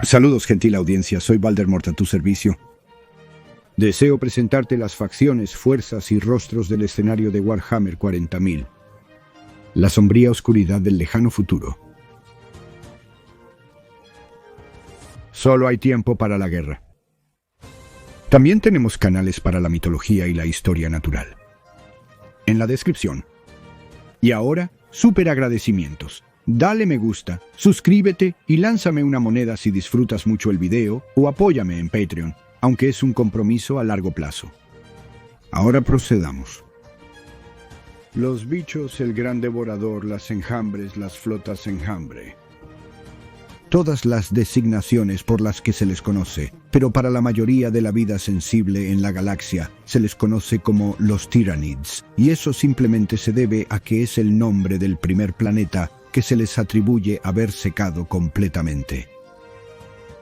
Saludos, gentil audiencia, soy Voldemort a tu servicio. Deseo presentarte las facciones, fuerzas y rostros del escenario de Warhammer 40.000. La sombría oscuridad del lejano futuro. Solo hay tiempo para la guerra. También tenemos canales para la mitología y la historia natural. En la descripción. Y ahora, súper agradecimientos. Dale me gusta, suscríbete y lánzame una moneda si disfrutas mucho el video o apóyame en Patreon, aunque es un compromiso a largo plazo. Ahora procedamos. Los bichos, el gran devorador, las enjambres, las flotas enjambre. Todas las designaciones por las que se les conoce, pero para la mayoría de la vida sensible en la galaxia se les conoce como los Tyranids, y eso simplemente se debe a que es el nombre del primer planeta que se les atribuye haber secado completamente.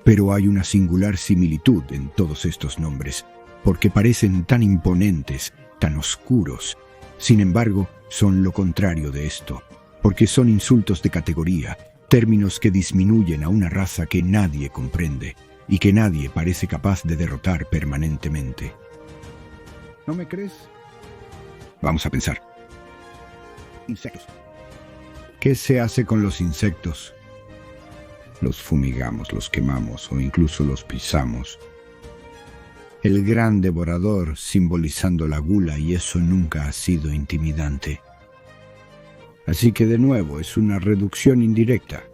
Pero hay una singular similitud en todos estos nombres, porque parecen tan imponentes, tan oscuros. Sin embargo, son lo contrario de esto, porque son insultos de categoría, términos que disminuyen a una raza que nadie comprende y que nadie parece capaz de derrotar permanentemente. ¿No me crees? Vamos a pensar. Insectos. ¿Qué se hace con los insectos? Los fumigamos, los quemamos o incluso los pisamos. El gran devorador simbolizando la gula, y eso nunca ha sido intimidante. Así que de nuevo es una reducción indirecta.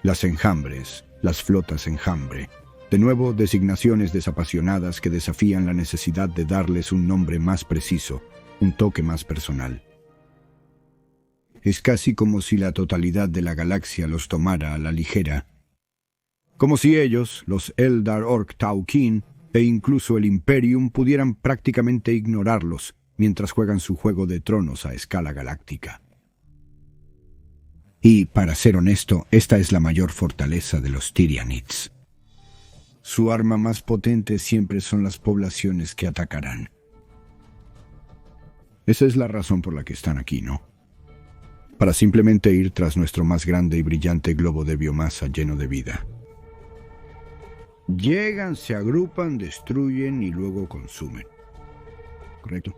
Las enjambres, las flotas enjambre. De nuevo designaciones desapasionadas que desafían la necesidad de darles un nombre más preciso, un toque más personal. Es casi como si la totalidad de la galaxia los tomara a la ligera. Como si ellos, los Eldar Orc Taukin e incluso el Imperium pudieran prácticamente ignorarlos mientras juegan su juego de tronos a escala galáctica. Y, para ser honesto, esta es la mayor fortaleza de los Tyranids. Su arma más potente siempre son las poblaciones que atacarán. Esa es la razón por la que están aquí, ¿no? Para simplemente ir tras nuestro más grande y brillante globo de biomasa lleno de vida. Llegan, se agrupan, destruyen y luego consumen. ¿Correcto?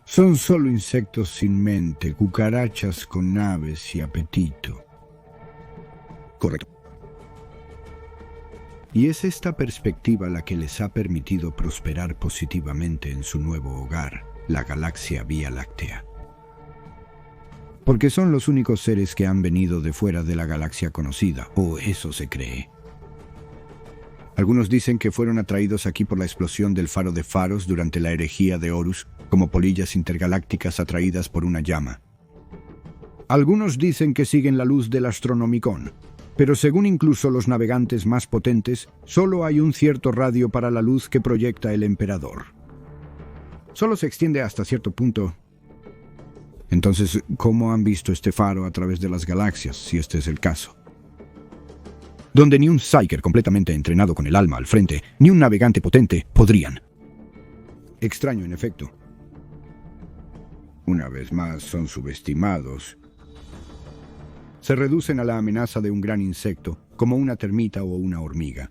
Son solo insectos sin mente, cucarachas con naves y apetito. Correcto. Y es esta perspectiva la que les ha permitido prosperar positivamente en su nuevo hogar, la galaxia Vía Láctea. Porque son los únicos seres que han venido de fuera de la galaxia conocida, o eso se cree. Algunos dicen que fueron atraídos aquí por la explosión del faro de faros durante la herejía de Horus, como polillas intergalácticas atraídas por una llama. Algunos dicen que siguen la luz del Astronomicon, pero según incluso los navegantes más potentes, solo hay un cierto radio para la luz que proyecta el emperador. Solo se extiende hasta cierto punto. Entonces, ¿cómo han visto este faro a través de las galaxias, si este es el caso? Donde ni un Psyker completamente entrenado con el alma al frente, ni un navegante potente podrían. Extraño, en efecto. Una vez más, son subestimados. Se reducen a la amenaza de un gran insecto, como una termita o una hormiga.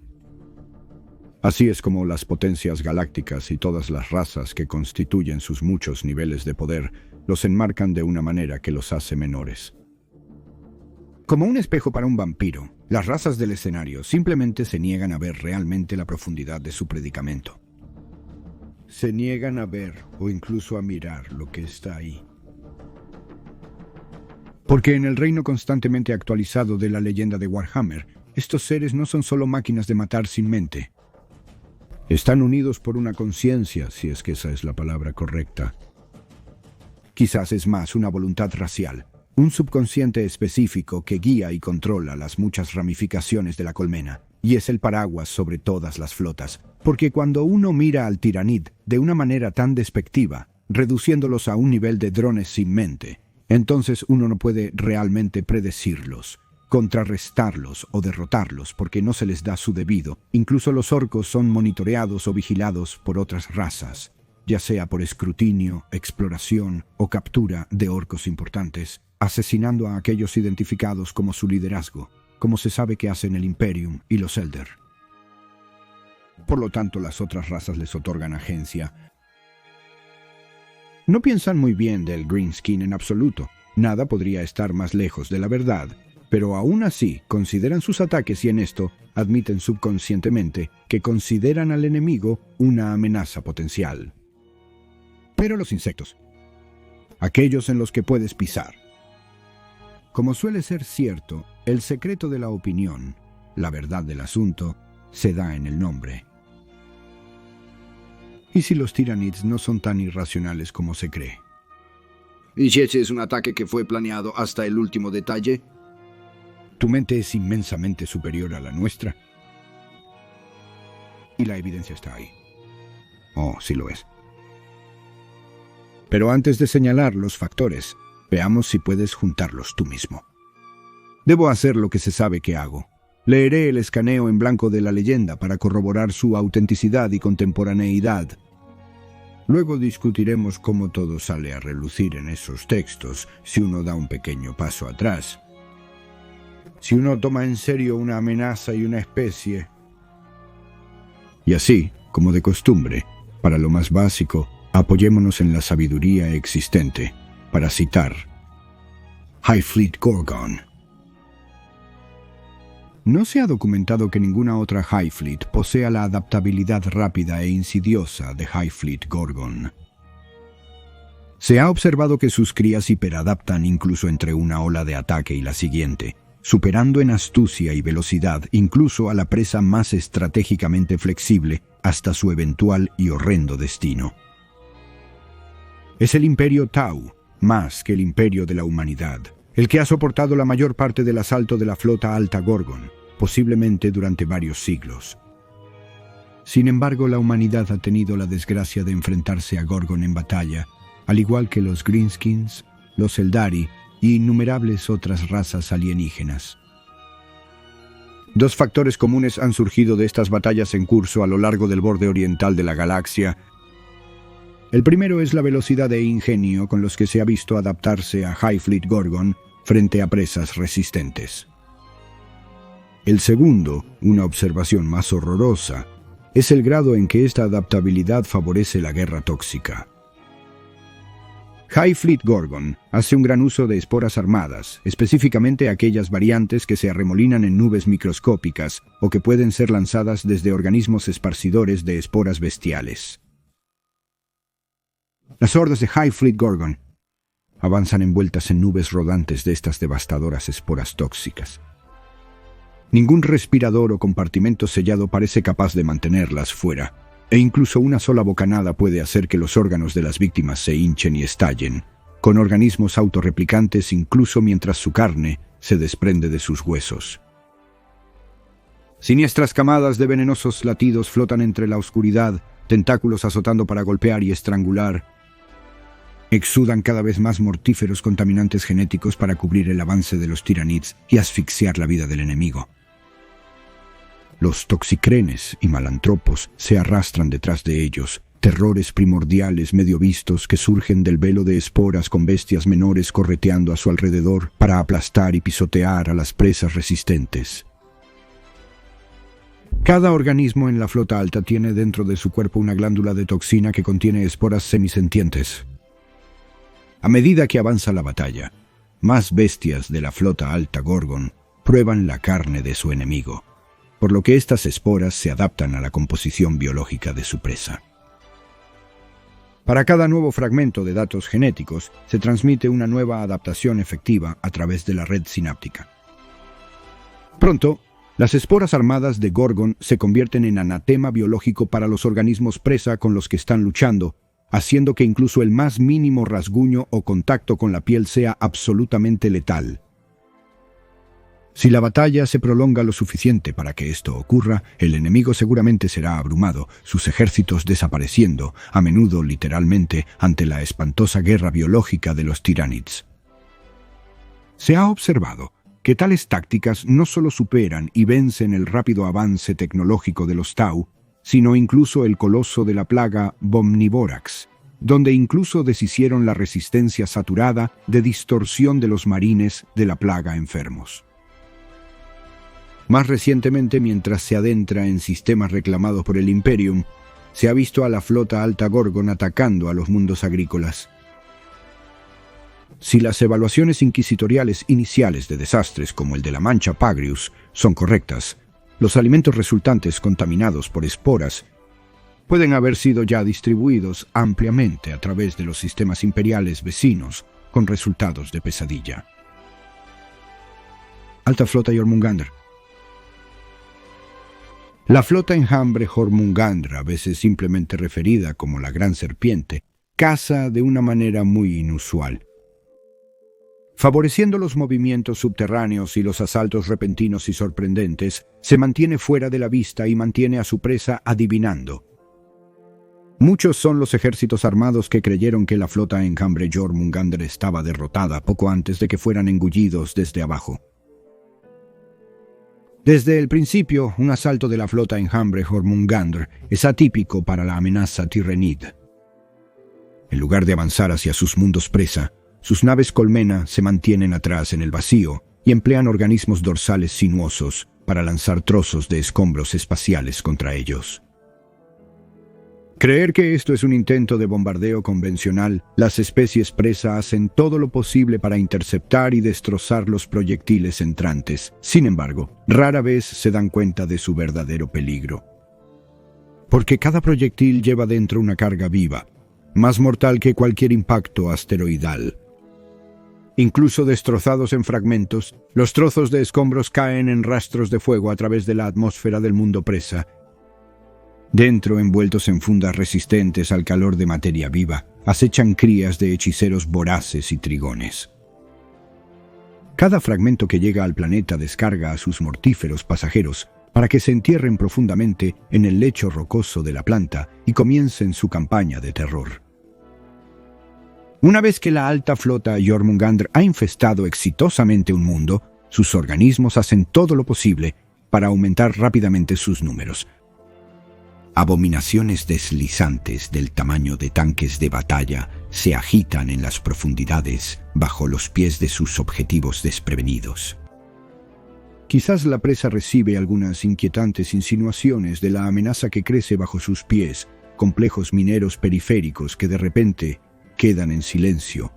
Así es como las potencias galácticas y todas las razas que constituyen sus muchos niveles de poder los enmarcan de una manera que los hace menores. Como un espejo para un vampiro, las razas del escenario simplemente se niegan a ver realmente la profundidad de su predicamento. Se niegan a ver o incluso a mirar lo que está ahí. Porque en el reino constantemente actualizado de la leyenda de Warhammer, estos seres no son solo máquinas de matar sin mente. Están unidos por una conciencia, si es que esa es la palabra correcta. Quizás es más una voluntad racial, un subconsciente específico que guía y controla las muchas ramificaciones de la colmena, y es el paraguas sobre todas las flotas, porque cuando uno mira al Tyranid de una manera tan despectiva, reduciéndolos a un nivel de drones sin mente, entonces uno no puede realmente predecirlos, contrarrestarlos o derrotarlos porque no se les da su debido. Incluso los orcos son monitoreados o vigilados por otras razas, ya sea por escrutinio, exploración o captura de orcos importantes, asesinando a aquellos identificados como su liderazgo. como se sabe que hacen el Imperium y los Elder. Por lo tanto, las otras razas les otorgan agencia. No piensan muy bien del Greenskin en absoluto. Nada podría estar más lejos de la verdad, pero aún así consideran sus ataques y en esto admiten subconscientemente que consideran al enemigo una amenaza potencial. Pero los insectos, aquellos en los que puedes pisar. Como suele ser cierto, el secreto de la opinión, la verdad del asunto, se da en el nombre. ¿Y si los Tyranids no son tan irracionales como se cree? ¿Y si ese es un ataque que fue planeado hasta el último detalle? Tu mente es inmensamente superior a la nuestra. Y la evidencia está ahí. Oh, sí lo es. Pero antes de señalar los factores, veamos si puedes juntarlos tú mismo. Debo hacer lo que se sabe que hago. Leeré el escaneo en blanco de la leyenda para corroborar su autenticidad y contemporaneidad. Luego discutiremos cómo todo sale a relucir en esos textos si uno da un pequeño paso atrás. Si uno toma en serio una amenaza y una especie. Y así, como de costumbre, para lo más básico, apoyémonos en la sabiduría existente, para citar Hive Fleet Gorgon. No se ha documentado que ninguna otra Hive Fleet posea la adaptabilidad rápida e insidiosa de Hive Fleet Gorgon. Se ha observado que sus crías hiperadaptan incluso entre una ola de ataque y la siguiente, superando en astucia y velocidad incluso a la presa más estratégicamente flexible hasta su eventual y horrendo destino. Es el Imperio Tau, más que el Imperio de la Humanidad, el que ha soportado la mayor parte del asalto de la flota alta Gorgon, posiblemente durante varios siglos. Sin embargo, la humanidad ha tenido la desgracia de enfrentarse a Gorgon en batalla, al igual que los Greenskins, los Eldari y innumerables otras razas alienígenas. Dos factores comunes han surgido de estas batallas en curso a lo largo del borde oriental de la galaxia. El primero es la velocidad e ingenio con los que se ha visto adaptarse a Hive Fleet Gorgon frente a presas resistentes. El segundo, una observación más horrorosa, es el grado en que esta adaptabilidad favorece la guerra tóxica. Hive Fleet Gorgon hace un gran uso de esporas armadas, específicamente aquellas variantes que se arremolinan en nubes microscópicas o que pueden ser lanzadas desde organismos esparcidores de esporas bestiales. Las hordas de Hive Fleet Gorgon avanzan envueltas en nubes rodantes de estas devastadoras esporas tóxicas. Ningún respirador o compartimento sellado parece capaz de mantenerlas fuera, e incluso una sola bocanada puede hacer que los órganos de las víctimas se hinchen y estallen, con organismos autorreplicantes incluso mientras su carne se desprende de sus huesos. Siniestras camadas de venenosos latidos flotan entre la oscuridad, tentáculos azotando para golpear y estrangular. Exudan cada vez más mortíferos contaminantes genéticos para cubrir el avance de los Tyranids y asfixiar la vida del enemigo. Los toxicrenes y malantropos se arrastran detrás de ellos, terrores primordiales medio vistos que surgen del velo de esporas con bestias menores correteando a su alrededor para aplastar y pisotear a las presas resistentes. Cada organismo en la flota alta tiene dentro de su cuerpo una glándula de toxina que contiene esporas semisentientes. A medida que avanza la batalla, más bestias de la flota alta Gorgon prueban la carne de su enemigo, por lo que estas esporas se adaptan a la composición biológica de su presa. Para cada nuevo fragmento de datos genéticos, se transmite una nueva adaptación efectiva a través de la red sináptica. Pronto, las esporas armadas de Gorgon se convierten en anatema biológico para los organismos presa con los que están luchando, haciendo que incluso el más mínimo rasguño o contacto con la piel sea absolutamente letal. Si la batalla se prolonga lo suficiente para que esto ocurra, el enemigo seguramente será abrumado, sus ejércitos desapareciendo, a menudo literalmente, ante la espantosa guerra biológica de los Tyranids. Se ha observado que tales tácticas no solo superan y vencen el rápido avance tecnológico de los Tau, sino incluso el coloso de la plaga Bomnivorax, donde incluso deshicieron la resistencia saturada de distorsión de los marines de la plaga enfermos. Más recientemente, mientras se adentra en sistemas reclamados por el Imperium, se ha visto a la flota Alta Gorgon atacando a los mundos agrícolas. Si las evaluaciones inquisitoriales iniciales de desastres como el de la Mancha Pagrius son correctas, los alimentos resultantes contaminados por esporas pueden haber sido ya distribuidos ampliamente a través de los sistemas imperiales vecinos con resultados de pesadilla. Alta Flota Jormungandr. La flota enjambre Jormungandr, a veces simplemente referida como la Gran Serpiente, caza de una manera muy inusual, favoreciendo los movimientos subterráneos y los asaltos repentinos y sorprendentes. Se mantiene fuera de la vista y mantiene a su presa adivinando. Muchos son los ejércitos armados que creyeron que la flota enjambre Jormungandr estaba derrotada poco antes de que fueran engullidos desde abajo. Desde el principio, un asalto de la flota enjambre Jormungandr es atípico para la amenaza Tirrenid. En lugar de avanzar hacia sus mundos presa, sus naves colmena se mantienen atrás en el vacío y emplean organismos dorsales sinuosos para lanzar trozos de escombros espaciales contra ellos. Creer que esto es un intento de bombardeo convencional, las especies presa hacen todo lo posible para interceptar y destrozar los proyectiles entrantes. Sin embargo, rara vez se dan cuenta de su verdadero peligro. Porque cada proyectil lleva dentro una carga viva, más mortal que cualquier impacto asteroidal. Incluso destrozados en fragmentos, los trozos de escombros caen en rastros de fuego a través de la atmósfera del mundo presa. Dentro, envueltos en fundas resistentes al calor de materia viva, acechan crías de hechiceros voraces y trigones. Cada fragmento que llega al planeta descarga a sus mortíferos pasajeros para que se entierren profundamente en el lecho rocoso de la planta y comiencen su campaña de terror. Una vez que la alta flota Jormungandr ha infestado exitosamente un mundo, sus organismos hacen todo lo posible para aumentar rápidamente sus números. Abominaciones deslizantes del tamaño de tanques de batalla se agitan en las profundidades bajo los pies de sus objetivos desprevenidos. Quizás la presa recibe algunas inquietantes insinuaciones de la amenaza que crece bajo sus pies, complejos mineros periféricos que de repente quedan en silencio,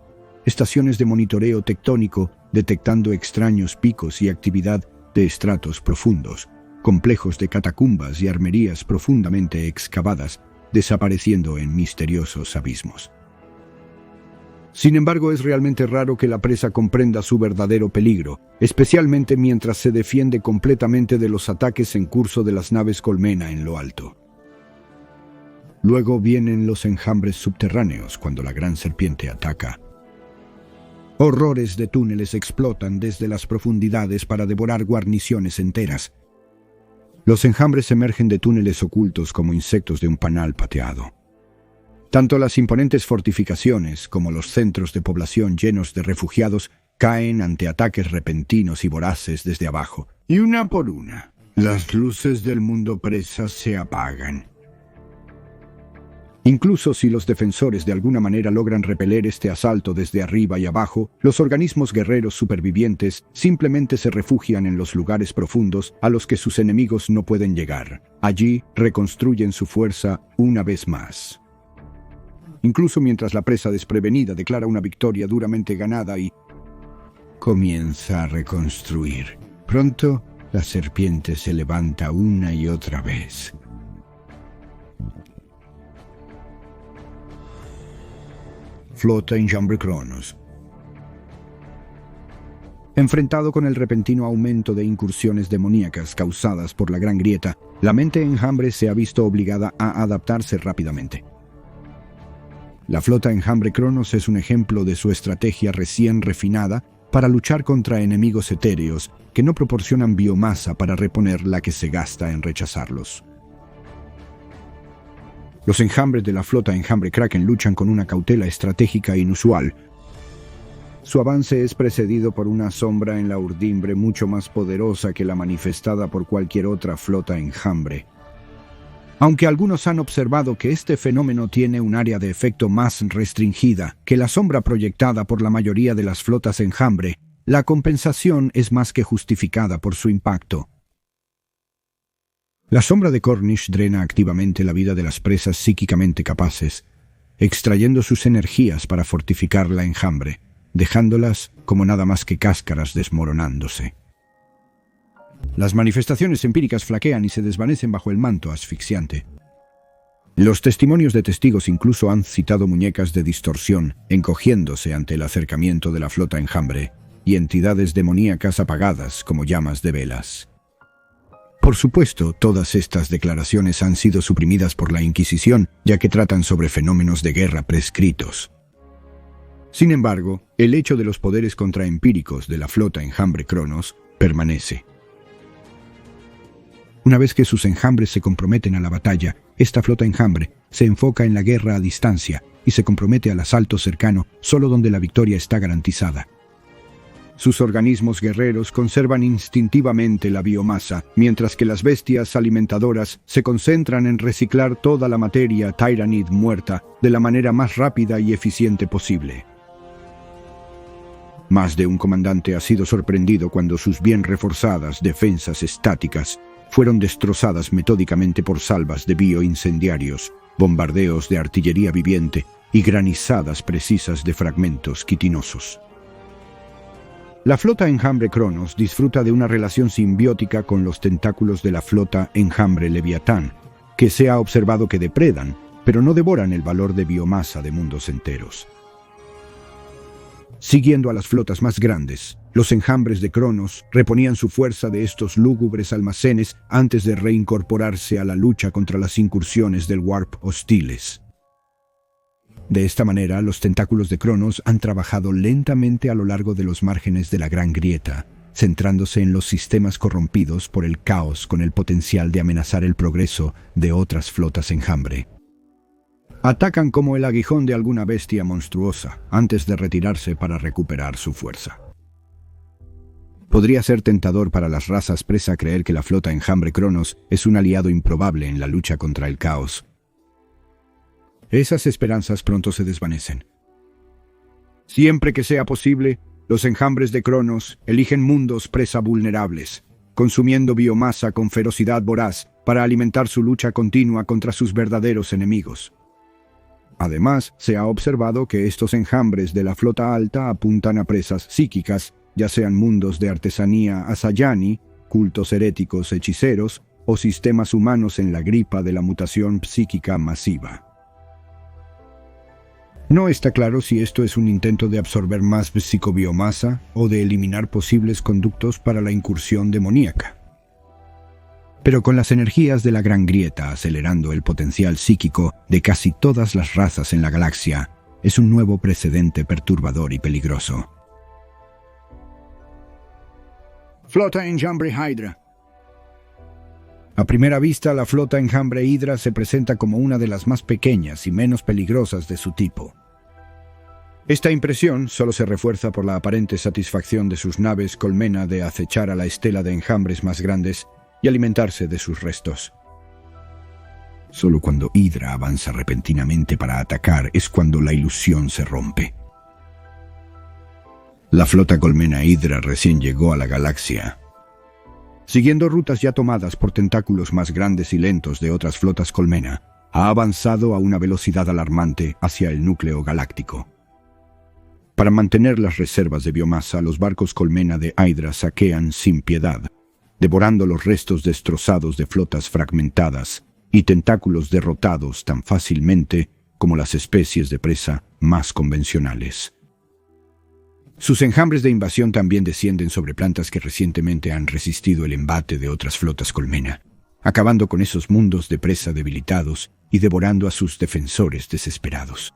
estaciones de monitoreo tectónico detectando extraños picos y actividad de estratos profundos, complejos de catacumbas y armerías profundamente excavadas, desapareciendo en misteriosos abismos. Sin embargo, es realmente raro que la presa comprenda su verdadero peligro, especialmente mientras se defiende completamente de los ataques en curso de las naves colmena en lo alto. Luego vienen los enjambres subterráneos cuando la Gran Serpiente ataca. Horrores de túneles explotan desde las profundidades para devorar guarniciones enteras. Los enjambres emergen de túneles ocultos como insectos de un panal pateado. Tanto las imponentes fortificaciones como los centros de población llenos de refugiados caen ante ataques repentinos y voraces desde abajo. Y una por una, las luces del mundo presa se apagan. Incluso si los defensores de alguna manera logran repeler este asalto desde arriba y abajo, los organismos guerreros supervivientes simplemente se refugian en los lugares profundos a los que sus enemigos no pueden llegar. Allí reconstruyen su fuerza una vez más. Incluso mientras la presa desprevenida declara una victoria duramente ganada y comienza a reconstruir. Pronto, la serpiente se levanta una y otra vez. Flota enjambre Cronos. Enfrentado con el repentino aumento de incursiones demoníacas causadas por la Gran Grieta, la mente enjambre se ha visto obligada a adaptarse rápidamente. La flota enjambre Cronos es un ejemplo de su estrategia recién refinada para luchar contra enemigos etéreos que no proporcionan biomasa para reponer la que se gasta en rechazarlos. Los enjambres de la flota enjambre Kraken luchan con una cautela estratégica inusual. Su avance es precedido por una sombra en la urdimbre mucho más poderosa que la manifestada por cualquier otra flota enjambre. Aunque algunos han observado que este fenómeno tiene un área de efecto más restringida que la sombra proyectada por la mayoría de las flotas enjambre, la compensación es más que justificada por su impacto. La sombra de Cornish drena activamente la vida de las presas psíquicamente capaces, extrayendo sus energías para fortificar la enjambre, dejándolas como nada más que cáscaras desmoronándose. Las manifestaciones empíricas flaquean y se desvanecen bajo el manto asfixiante. Los testimonios de testigos incluso han citado muñecas de distorsión, encogiéndose ante el acercamiento de la flota enjambre, y entidades demoníacas apagadas como llamas de velas. Por supuesto, todas estas declaraciones han sido suprimidas por la Inquisición, ya que tratan sobre fenómenos de guerra prescritos. Sin embargo, el hecho de los poderes contraempíricos de la flota enjambre Cronos permanece. Una vez que sus enjambres se comprometen a la batalla, esta flota enjambre se enfoca en la guerra a distancia y se compromete al asalto cercano solo donde la victoria está garantizada. Sus organismos guerreros conservan instintivamente la biomasa, mientras que las bestias alimentadoras se concentran en reciclar toda la materia Tyranid muerta de la manera más rápida y eficiente posible. Más de un comandante ha sido sorprendido cuando sus bien reforzadas defensas estáticas fueron destrozadas metódicamente por salvas de bioincendiarios, bombardeos de artillería viviente y granizadas precisas de fragmentos quitinosos. La flota enjambre Cronos disfruta de una relación simbiótica con los tentáculos de la flota enjambre Leviatán, que se ha observado que depredan, pero no devoran el valor de biomasa de mundos enteros. Siguiendo a las flotas más grandes, los enjambres de Cronos reponían su fuerza de estos lúgubres almacenes antes de reincorporarse a la lucha contra las incursiones del Warp hostiles. De esta manera, los tentáculos de Cronos han trabajado lentamente a lo largo de los márgenes de la Gran Grieta, centrándose en los sistemas corrompidos por el caos con el potencial de amenazar el progreso de otras flotas enjambre. Atacan como el aguijón de alguna bestia monstruosa, antes de retirarse para recuperar su fuerza. Podría ser tentador para las razas presa creer que la flota enjambre Cronos es un aliado improbable en la lucha contra el caos. Esas esperanzas pronto se desvanecen. Siempre que sea posible, los enjambres de Cronos eligen mundos presa vulnerables, consumiendo biomasa con ferocidad voraz para alimentar su lucha continua contra sus verdaderos enemigos. Además, se ha observado que estos enjambres de la flota alta apuntan a presas psíquicas, ya sean mundos de artesanía asayani, cultos heréticos hechiceros o sistemas humanos en la gripa de la mutación psíquica masiva. No está claro si esto es un intento de absorber más psicobiomasa o de eliminar posibles conductos para la incursión demoníaca. Pero con las energías de la Gran Grieta acelerando el potencial psíquico de casi todas las razas en la galaxia, es un nuevo precedente perturbador y peligroso. Flota enjambre Hydra. A primera vista, la flota enjambre Hydra se presenta como una de las más pequeñas y menos peligrosas de su tipo. Esta impresión solo se refuerza por la aparente satisfacción de sus naves colmena de acechar a la estela de enjambres más grandes y alimentarse de sus restos. Solo cuando Hydra avanza repentinamente para atacar es cuando la ilusión se rompe. La flota colmena Hydra recién llegó a la galaxia. Siguiendo rutas ya tomadas por tentáculos más grandes y lentos de otras flotas colmena, ha avanzado a una velocidad alarmante hacia el núcleo galáctico. Para mantener las reservas de biomasa, los barcos colmena de Hydra saquean sin piedad, devorando los restos destrozados de flotas fragmentadas y tentáculos derrotados tan fácilmente como las especies de presa más convencionales. Sus enjambres de invasión también descienden sobre plantas que recientemente han resistido el embate de otras flotas colmena, acabando con esos mundos de presa debilitados y devorando a sus defensores desesperados.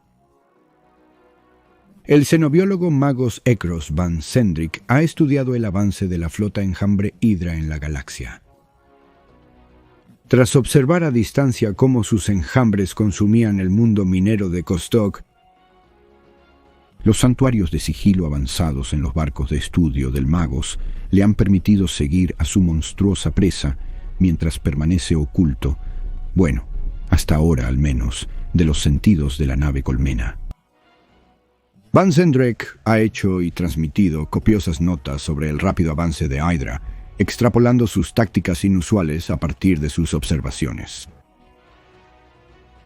El xenobiólogo Magos Ekros van Sendrik ha estudiado el avance de la flota enjambre Hydra en la galaxia. Tras observar a distancia cómo sus enjambres consumían el mundo minero de Kostok, los santuarios de sigilo avanzados en los barcos de estudio del Magos le han permitido seguir a su monstruosa presa mientras permanece oculto, bueno, hasta ahora al menos, de los sentidos de la nave colmena. Van Sendrik ha hecho y transmitido copiosas notas sobre el rápido avance de Hydra extrapolando sus tácticas inusuales a partir de sus observaciones.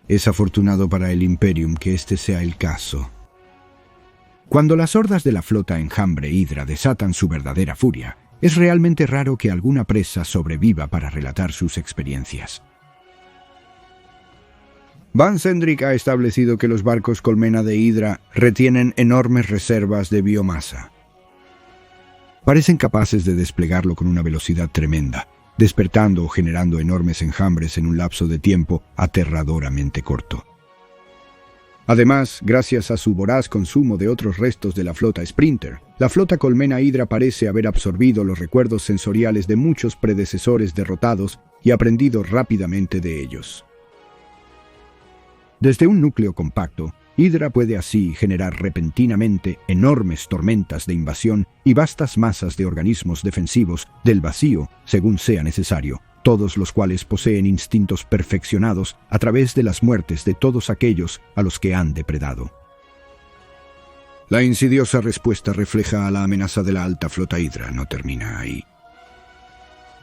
Es afortunado para el Imperium que este sea el caso. Cuando las hordas de la flota Enjambre Hydra desatan su verdadera furia, es realmente raro que alguna presa sobreviva para relatar sus experiencias. Van Sendrik ha establecido que los barcos colmena de Hydra retienen enormes reservas de biomasa. Parecen capaces de desplegarlo con una velocidad tremenda, despertando o generando enormes enjambres en un lapso de tiempo aterradoramente corto. Además, gracias a su voraz consumo de otros restos de la flota Sprinter, la flota colmena Hydra parece haber absorbido los recuerdos sensoriales de muchos predecesores derrotados y aprendido rápidamente de ellos. Desde un núcleo compacto, Hydra puede así generar repentinamente enormes tormentas de invasión y vastas masas de organismos defensivos del vacío, según sea necesario, todos los cuales poseen instintos perfeccionados a través de las muertes de todos aquellos a los que han depredado. La insidiosa respuesta refleja a la amenaza de la alta flota Hydra no termina ahí.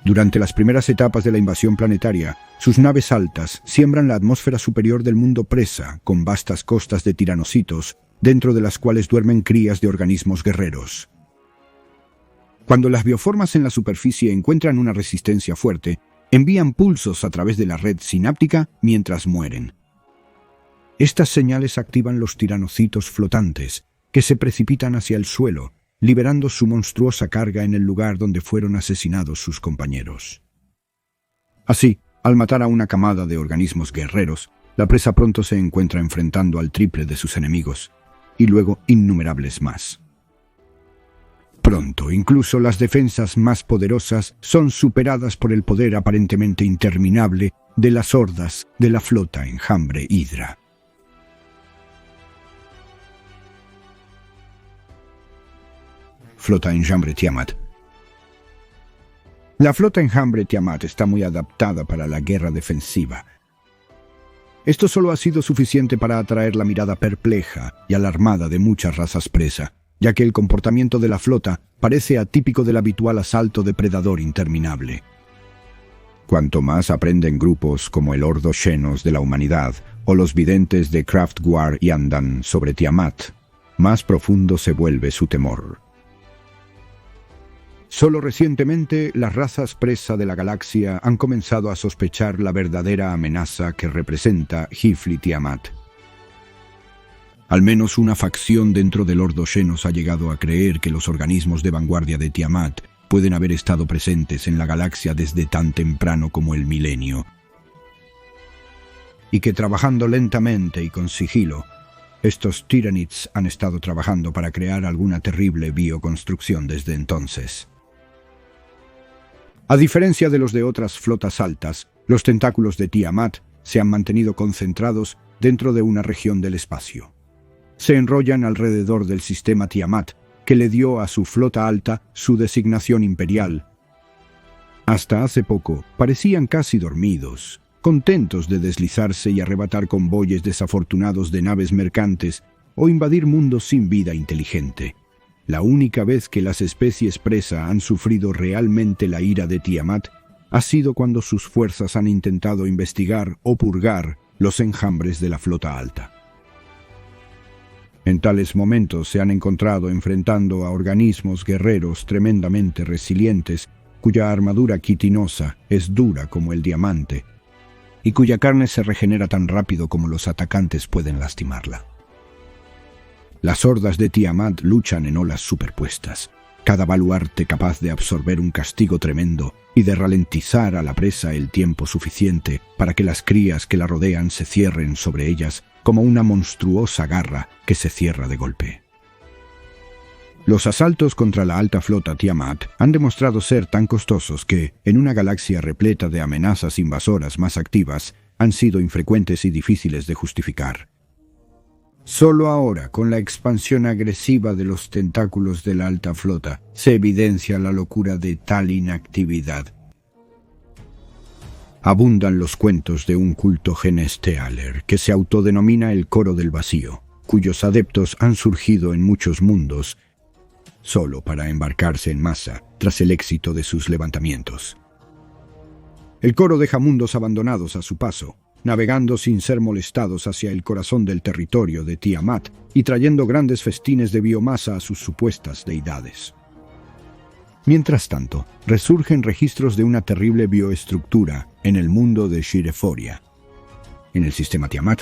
Durante las primeras etapas de la invasión planetaria, sus naves altas siembran la atmósfera superior del mundo presa con vastas costas de tiranocitos, dentro de las cuales duermen crías de organismos guerreros. Cuando las bioformas en la superficie encuentran una resistencia fuerte, envían pulsos a través de la red sináptica mientras mueren. Estas señales activan los tiranocitos flotantes, que se precipitan hacia el suelo, liberando su monstruosa carga en el lugar donde fueron asesinados sus compañeros. Así, al matar a una camada de organismos guerreros, la presa pronto se encuentra enfrentando al triple de sus enemigos, y luego innumerables más. Pronto, incluso las defensas más poderosas son superadas por el poder aparentemente interminable de las hordas de la flota Enjambre Hydra. Flota Enjambre Tiamat. La flota Enjambre Tiamat está muy adaptada para la guerra defensiva. Esto solo ha sido suficiente para atraer la mirada perpleja y alarmada de muchas razas presa, ya que el comportamiento de la flota parece atípico del habitual asalto depredador interminable. Cuanto más aprenden grupos como el Ordo Xenos de la humanidad o los videntes de Kraftwar y Andan sobre Tiamat, más profundo se vuelve su temor. Solo recientemente, las razas presa de la galaxia han comenzado a sospechar la verdadera amenaza que representa Hifli Tiamat. Al menos una facción dentro del Ordo Xenos ha llegado a creer que los organismos de vanguardia de Tiamat pueden haber estado presentes en la galaxia desde tan temprano como el milenio, y que trabajando lentamente y con sigilo, estos Tyranids han estado trabajando para crear alguna terrible bioconstrucción desde entonces. A diferencia de los de otras flotas altas, los tentáculos de Tiamat se han mantenido concentrados dentro de una región del espacio. Se enrollan alrededor del sistema Tiamat, que le dio a su flota alta su designación imperial. Hasta hace poco parecían casi dormidos, contentos de deslizarse y arrebatar convoyes desafortunados de naves mercantes o invadir mundos sin vida inteligente. La única vez que las especies presa han sufrido realmente la ira de Tiamat ha sido cuando sus fuerzas han intentado investigar o purgar los enjambres de la flota alta. En tales momentos se han encontrado enfrentando a organismos guerreros tremendamente resilientes, cuya armadura quitinosa es dura como el diamante, y cuya carne se regenera tan rápido como los atacantes pueden lastimarla. Las hordas de Tiamat luchan en olas superpuestas, cada baluarte capaz de absorber un castigo tremendo y de ralentizar a la presa el tiempo suficiente para que las crías que la rodean se cierren sobre ellas como una monstruosa garra que se cierra de golpe. Los asaltos contra la alta flota Tiamat han demostrado ser tan costosos que, en una galaxia repleta de amenazas invasoras más activas, han sido infrecuentes y difíciles de justificar. Solo ahora, con la expansión agresiva de los tentáculos de la alta flota, se evidencia la locura de tal inactividad. Abundan los cuentos de un culto Genestealer que se autodenomina el Coro del Vacío, cuyos adeptos han surgido en muchos mundos, solo para embarcarse en masa tras el éxito de sus levantamientos. El coro deja mundos abandonados a su paso, navegando sin ser molestados hacia el corazón del territorio de Tiamat y trayendo grandes festines de biomasa a sus supuestas deidades. Mientras tanto, resurgen registros de una terrible bioestructura en el mundo de Shireforia, en el sistema Tiamat.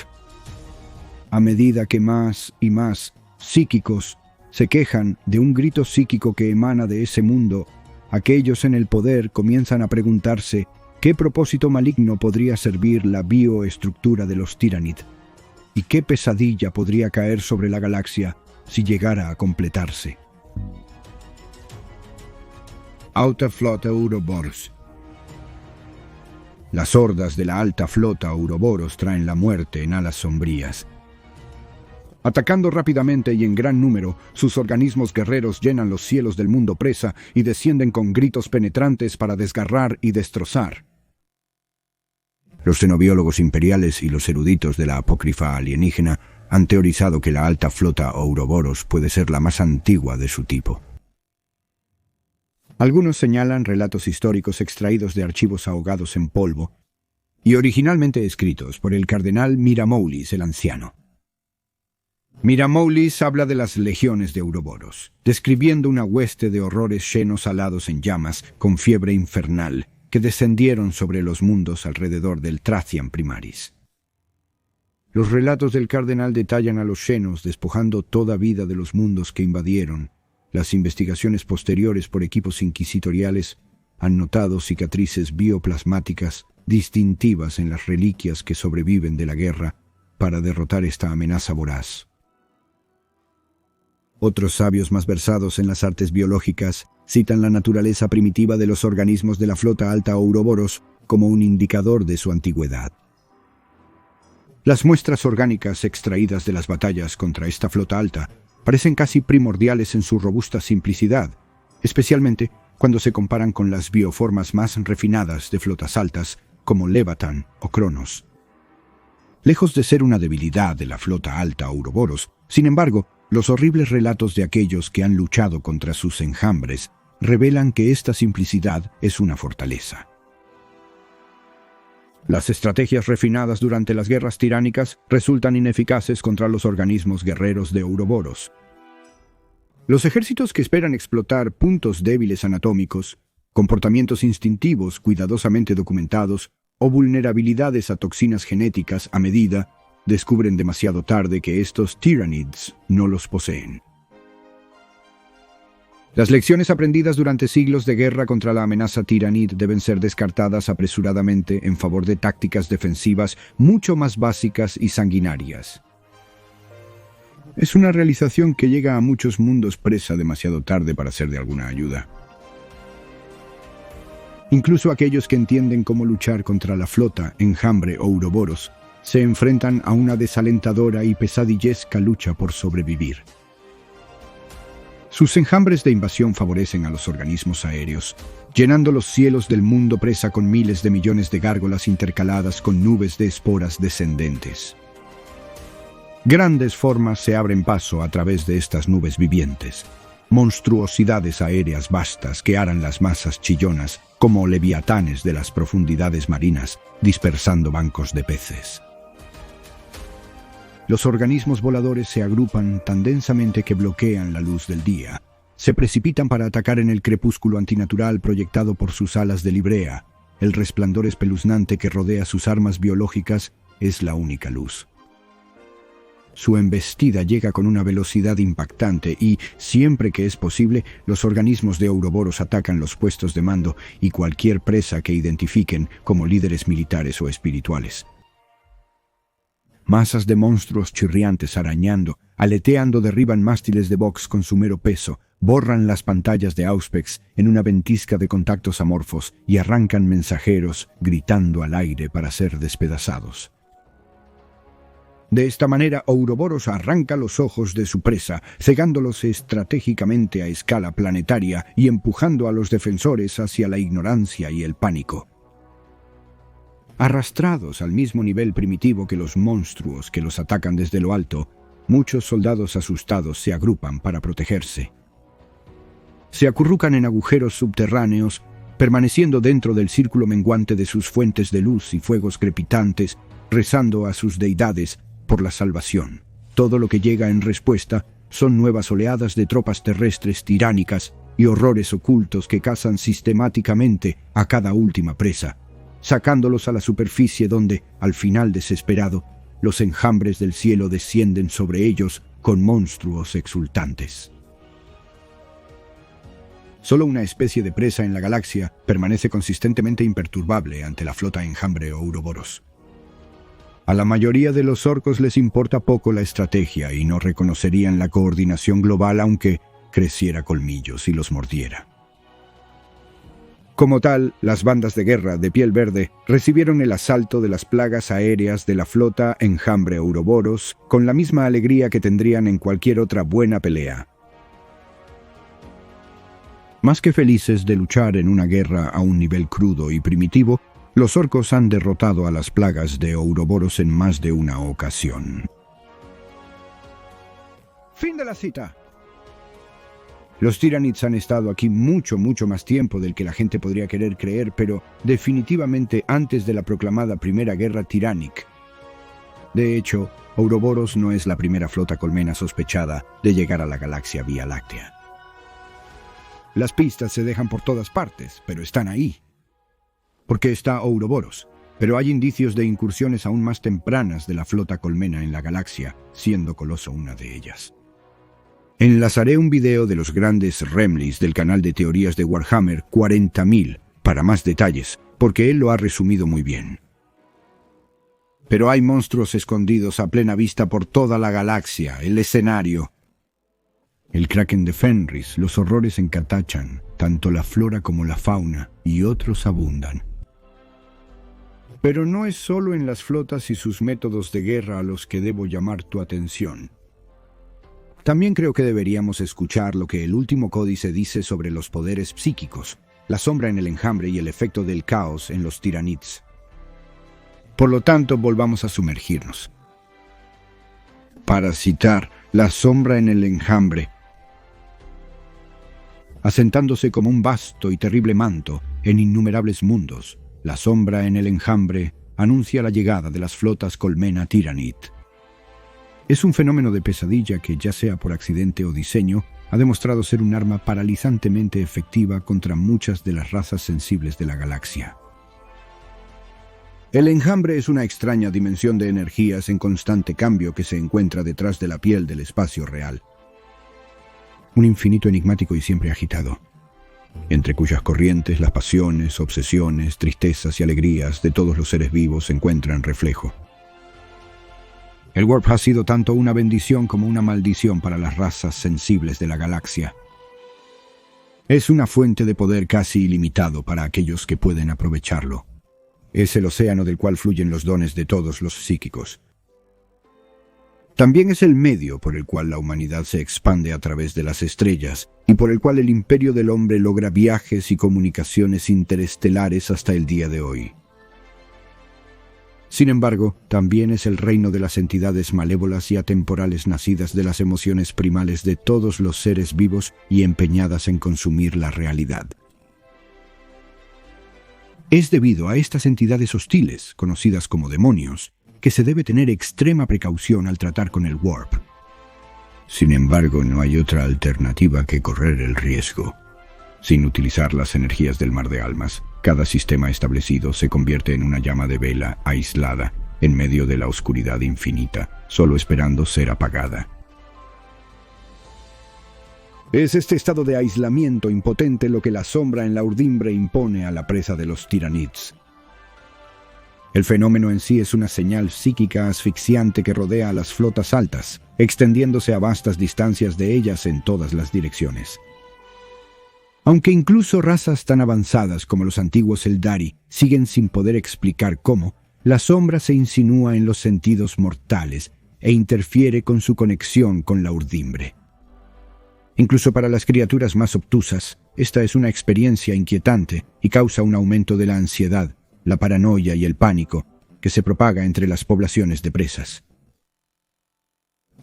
A medida que más y más psíquicos se quejan de un grito psíquico que emana de ese mundo, aquellos en el poder comienzan a preguntarse qué propósito maligno podría servir la bioestructura de los Tyranid y qué pesadilla podría caer sobre la galaxia si llegara a completarse. Alta Flota Ouroboros. Las hordas de la Alta Flota Ouroboros traen la muerte en alas sombrías. Atacando rápidamente y en gran número, sus organismos guerreros llenan los cielos del mundo presa y descienden con gritos penetrantes para desgarrar y destrozar. Los xenobiólogos imperiales y los eruditos de la apócrifa alienígena han teorizado que la Alta Flota Ouroboros puede ser la más antigua de su tipo. Algunos señalan relatos históricos extraídos de archivos ahogados en polvo y originalmente escritos por el cardenal Miramoulis el Anciano. Miramoulis habla de las legiones de Ouroboros, describiendo una hueste de horrores llenos alados en llamas con fiebre infernal que descendieron sobre los mundos alrededor del Thracian Primaris. Los relatos del cardenal detallan a los xenos despojando toda vida de los mundos que invadieron. Las investigaciones posteriores por equipos inquisitoriales han notado cicatrices bioplasmáticas distintivas en las reliquias que sobreviven de la guerra para derrotar esta amenaza voraz. Otros sabios más versados en las artes biológicas citan la naturaleza primitiva de los organismos de la flota alta Ouroboros como un indicador de su antigüedad. Las muestras orgánicas extraídas de las batallas contra esta flota alta parecen casi primordiales en su robusta simplicidad, especialmente cuando se comparan con las bioformas más refinadas de flotas altas como Leviatán o Cronos. Lejos de ser una debilidad de la flota alta Ouroboros, sin embargo, los horribles relatos de aquellos que han luchado contra sus enjambres revelan que esta simplicidad es una fortaleza. Las estrategias refinadas durante las guerras tiránicas resultan ineficaces contra los organismos guerreros de Ouroboros. Los ejércitos que esperan explotar puntos débiles anatómicos, comportamientos instintivos cuidadosamente documentados o vulnerabilidades a toxinas genéticas a medida, descubren demasiado tarde que estos Tyranids no los poseen. Las lecciones aprendidas durante siglos de guerra contra la amenaza Tyranid deben ser descartadas apresuradamente en favor de tácticas defensivas mucho más básicas y sanguinarias. Es una realización que llega a muchos mundos presa demasiado tarde para ser de alguna ayuda. Incluso aquellos que entienden cómo luchar contra la flota enjambre Ouroboros se enfrentan a una desalentadora y pesadillesca lucha por sobrevivir. Sus enjambres de invasión favorecen a los organismos aéreos, llenando los cielos del mundo presa con miles de millones de gárgolas intercaladas con nubes de esporas descendentes. Grandes formas se abren paso a través de estas nubes vivientes, monstruosidades aéreas vastas que aran las masas chillonas como leviatanes de las profundidades marinas, dispersando bancos de peces. Los organismos voladores se agrupan tan densamente que bloquean la luz del día. Se precipitan para atacar en el crepúsculo antinatural proyectado por sus alas de librea. El resplandor espeluznante que rodea sus armas biológicas es la única luz. Su embestida llega con una velocidad impactante y, siempre que es posible, los organismos de Ouroboros atacan los puestos de mando y cualquier presa que identifiquen como líderes militares o espirituales. Masas de monstruos chirriantes arañando, aleteando derriban mástiles de Vox con su mero peso, borran las pantallas de Auspex en una ventisca de contactos amorfos y arrancan mensajeros gritando al aire para ser despedazados. De esta manera, Ouroboros arranca los ojos de su presa, cegándolos estratégicamente a escala planetaria y empujando a los defensores hacia la ignorancia y el pánico. Arrastrados al mismo nivel primitivo que los monstruos que los atacan desde lo alto, muchos soldados asustados se agrupan para protegerse. se acurrucan en agujeros subterráneos, permaneciendo dentro del círculo menguante de sus fuentes de luz y fuegos crepitantes, rezando a sus deidades por la salvación. Todo lo que llega en respuesta son nuevas oleadas de tropas terrestres tiránicas y horrores ocultos que cazan sistemáticamente a cada última presa, sacándolos a la superficie donde, al final desesperado, los enjambres del cielo descienden sobre ellos con monstruos exultantes. Solo una especie de presa en la galaxia permanece consistentemente imperturbable ante la flota enjambre Ouroboros. A la mayoría de los orcos les importa poco la estrategia y no reconocerían la coordinación global aunque creciera colmillos y los mordiera. Como tal, las bandas de guerra de piel verde recibieron el asalto de las plagas aéreas de la flota enjambre Ouroboros con la misma alegría que tendrían en cualquier otra buena pelea. Más que felices de luchar en una guerra a un nivel crudo y primitivo, los orcos han derrotado a las plagas de Ouroboros en más de una ocasión. Fin de la cita. Los Tyranids han estado aquí mucho más tiempo del que la gente podría querer creer, pero definitivamente antes de la proclamada Primera Guerra Tyrannic. De hecho, Ouroboros no es la primera flota colmena sospechada de llegar a la galaxia Vía Láctea. Las pistas se dejan por todas partes, pero están ahí. Porque está Ouroboros, pero hay indicios de incursiones aún más tempranas de la flota colmena en la galaxia, siendo Coloso una de ellas. Enlazaré un video de los grandes Remlis del canal de teorías de Warhammer 40.000 para más detalles, porque él lo ha resumido muy bien. Pero hay monstruos escondidos a plena vista por toda la galaxia, el escenario. El Kraken de Fenris, los horrores en Catachan, tanto la flora como la fauna, y otros abundan. Pero no es solo en las flotas y sus métodos de guerra a los que debo llamar tu atención. También creo que deberíamos escuchar lo que el último códice dice sobre los poderes psíquicos, la sombra en el enjambre y el efecto del caos en los Tyranids. Por lo tanto, volvamos a sumergirnos. Para citar, la sombra en el enjambre, asentándose como un vasto y terrible manto en innumerables mundos, la sombra en el enjambre anuncia la llegada de las flotas colmena Tyranid. Es un fenómeno de pesadilla que, ya sea por accidente o diseño, ha demostrado ser un arma paralizantemente efectiva contra muchas de las razas sensibles de la galaxia. El enjambre es una extraña dimensión de energías en constante cambio que se encuentra detrás de la piel del espacio real. Un infinito enigmático y siempre agitado, entre cuyas corrientes las pasiones, obsesiones, tristezas y alegrías de todos los seres vivos encuentran reflejo. El Warp ha sido tanto una bendición como una maldición para las razas sensibles de la galaxia. Es una fuente de poder casi ilimitado para aquellos que pueden aprovecharlo. Es el océano del cual fluyen los dones de todos los psíquicos. También es el medio por el cual la humanidad se expande a través de las estrellas y por el cual el imperio del hombre logra viajes y comunicaciones interestelares hasta el día de hoy. Sin embargo, también es el reino de las entidades malévolas y atemporales nacidas de las emociones primales de todos los seres vivos y empeñadas en consumir la realidad. Es debido a estas entidades hostiles, conocidas como demonios, que se debe tener extrema precaución al tratar con el Warp. Sin embargo, no hay otra alternativa que correr el riesgo. Sin utilizar las energías del mar de almas, cada sistema establecido se convierte en una llama de vela aislada en medio de la oscuridad infinita, solo esperando ser apagada. Es este estado de aislamiento impotente lo que la sombra en la urdimbre impone a la presa de los Tyranids. El fenómeno en sí es una señal psíquica asfixiante que rodea a las flotas altas, extendiéndose a vastas distancias de ellas en todas las direcciones. Aunque incluso razas tan avanzadas como los antiguos Eldari siguen sin poder explicar cómo, la sombra se insinúa en los sentidos mortales e interfiere con su conexión con la urdimbre. Incluso para las criaturas más obtusas, esta es una experiencia inquietante y causa un aumento de la ansiedad, la paranoia y el pánico que se propaga entre las poblaciones de presas.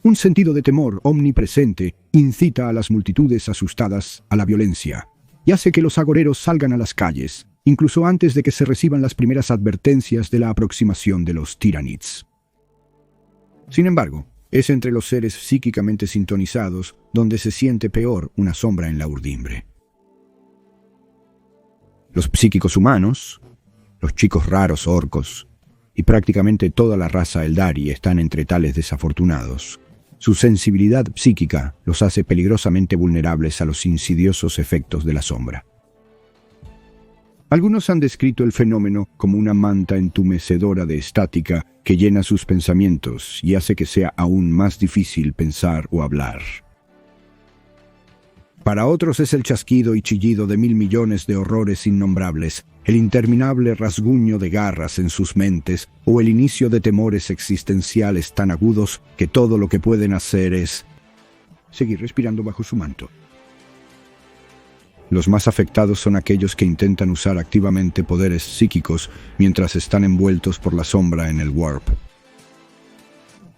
Un sentido de temor omnipresente incita a las multitudes asustadas a la violencia y hace que los agoreros salgan a las calles, incluso antes de que se reciban las primeras advertencias de la aproximación de los tiranids. Sin embargo, es entre los seres psíquicamente sintonizados donde se siente peor una sombra en la urdimbre. Los psíquicos humanos, los chicos raros orcos y prácticamente toda la raza Eldari están entre tales desafortunados. Su sensibilidad psíquica los hace peligrosamente vulnerables a los insidiosos efectos de la sombra. Algunos han descrito el fenómeno como una manta entumecedora de estática que llena sus pensamientos y hace que sea aún más difícil pensar o hablar. Para otros es el chasquido y chillido de 1.000 millones de horrores innombrables, el interminable rasguño de garras en sus mentes o el inicio de temores existenciales tan agudos que todo lo que pueden hacer es seguir respirando bajo su manto. Los más afectados son aquellos que intentan usar activamente poderes psíquicos mientras están envueltos por la sombra en el Warp.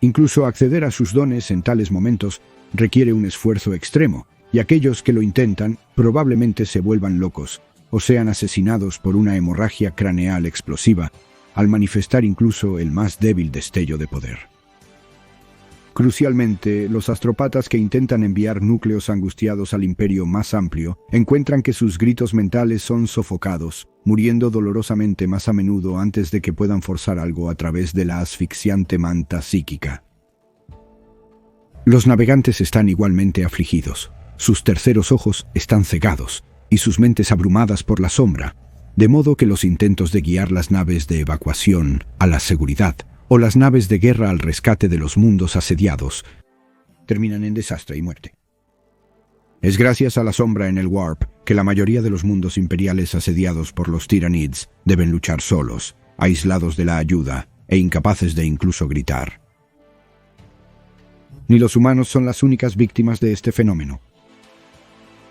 Incluso acceder a sus dones en tales momentos requiere un esfuerzo extremo, y aquellos que lo intentan probablemente se vuelvan locos o sean asesinados por una hemorragia craneal explosiva al manifestar incluso el más débil destello de poder. Crucialmente, los astrópatas que intentan enviar núcleos angustiados al imperio más amplio encuentran que sus gritos mentales son sofocados, muriendo dolorosamente más a menudo antes de que puedan forzar algo a través de la asfixiante manta psíquica. Los navegantes están igualmente afligidos. Sus terceros ojos están cegados y sus mentes abrumadas por la sombra, de modo que los intentos de guiar las naves de evacuación a la seguridad o las naves de guerra al rescate de los mundos asediados terminan en desastre y muerte. Es gracias a la sombra en el Warp que la mayoría de los mundos imperiales asediados por los tiranids deben luchar solos, aislados de la ayuda e incapaces de incluso gritar. Ni los humanos son las únicas víctimas de este fenómeno.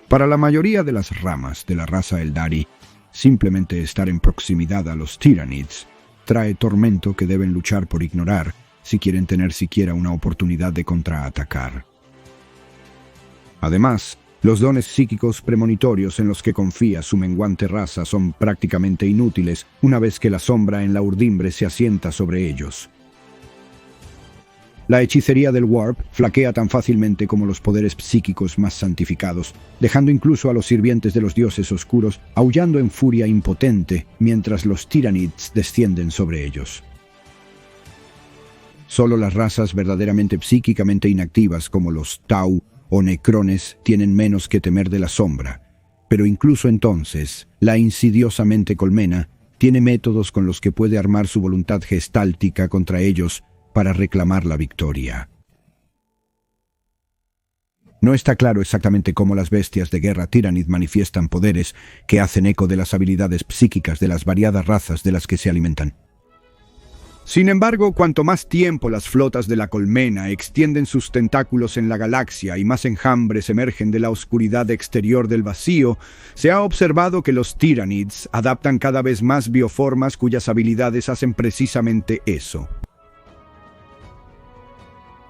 Para la mayoría de las ramas de la raza Eldari, simplemente estar en proximidad a los tiranids trae tormento que deben luchar por ignorar si quieren tener siquiera una oportunidad de contraatacar. Además, los dones psíquicos premonitorios en los que confía su menguante raza son prácticamente inútiles una vez que la sombra en la urdimbre se asienta sobre ellos. La hechicería del Warp flaquea tan fácilmente como los poderes psíquicos más santificados, dejando incluso a los sirvientes de los dioses oscuros aullando en furia impotente mientras los tiranids descienden sobre ellos. Solo las razas verdaderamente psíquicamente inactivas como los Tau o Necrones tienen menos que temer de la sombra, pero incluso entonces, la insidiosamente colmena tiene métodos con los que puede armar su voluntad gestáltica contra ellos para reclamar la victoria. No está claro exactamente cómo las bestias de guerra tiranid manifiestan poderes que hacen eco de las habilidades psíquicas de las variadas razas de las que se alimentan. Sin embargo, cuanto más tiempo las flotas de la colmena extienden sus tentáculos en la galaxia y más enjambres emergen de la oscuridad exterior del vacío, se ha observado que los tiranids adaptan cada vez más bioformas cuyas habilidades hacen precisamente eso.